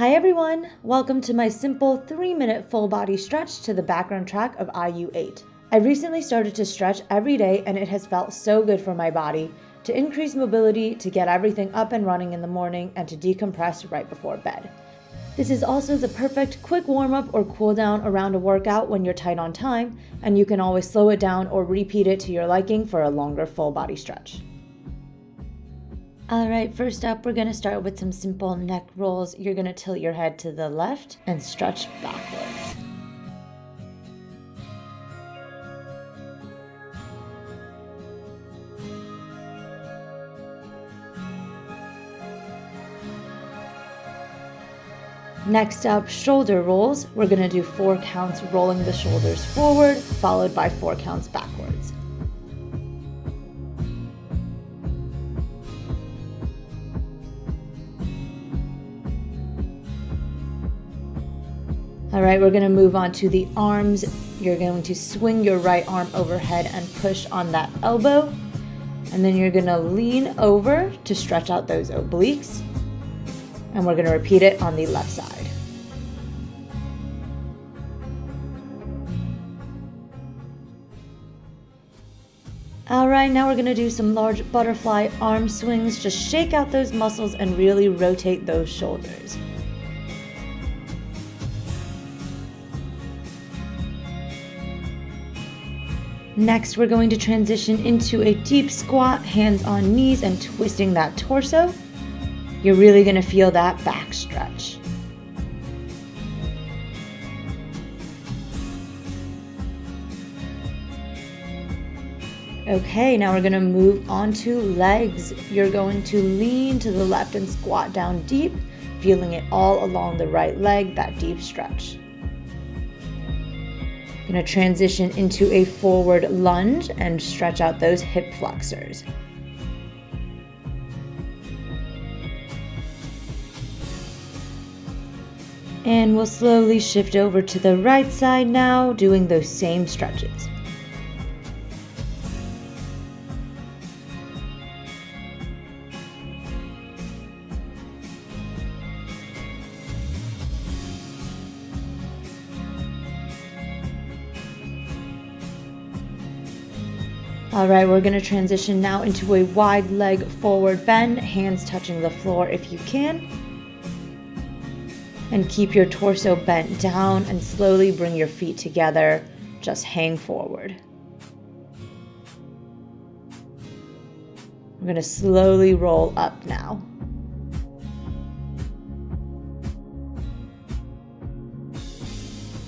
Hi everyone! Welcome to my simple 3-minute full body stretch to the background track of IU8. I recently started to stretch every day and it has felt so good for my body to increase mobility, to get everything up and running in the morning, and to decompress right before bed. This is also the perfect quick warm-up or cool down around a workout when you're tight on time, and you can always slow it down or repeat it to your liking for a longer full body stretch. Alright, first up we're going to start with some simple neck rolls. You're going to tilt your head to the left and stretch backwards. Next up, shoulder rolls. We're going to do 4 counts rolling the shoulders forward, followed by 4 counts backwards. Alright, we're going to move on to the arms. You're going to swing your right arm overhead and push on that elbow. And then you're going to lean over to stretch out those obliques. And we're going to repeat it on the left side. Alright, now we're going to do some large butterfly arm swings. Just shake out those muscles and really rotate those shoulders. Next, we're going to transition into a deep squat, hands on knees and twisting that torso. You're really going to feel that back stretch. Okay, now we're going to move on to legs. You're going to lean to the left and squat down deep, feeling it all along the right leg, that deep stretch. Going to transition into a forward lunge and stretch out those hip flexors. And we'll slowly shift over to the right side now, doing those same stretches. Alright, we're going to transition now into a wide leg forward bend, hands touching the floor if you can. And keep your torso bent down and slowly bring your feet together. Just hang forward. We're going to slowly roll up now.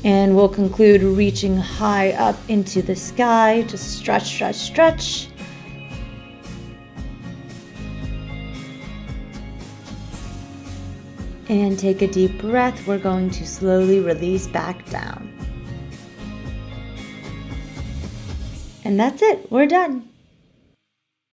And we'll conclude reaching high up into the sky. Just stretch, stretch, stretch. And take a deep breath. We're going to slowly release back down. And that's it. We're done.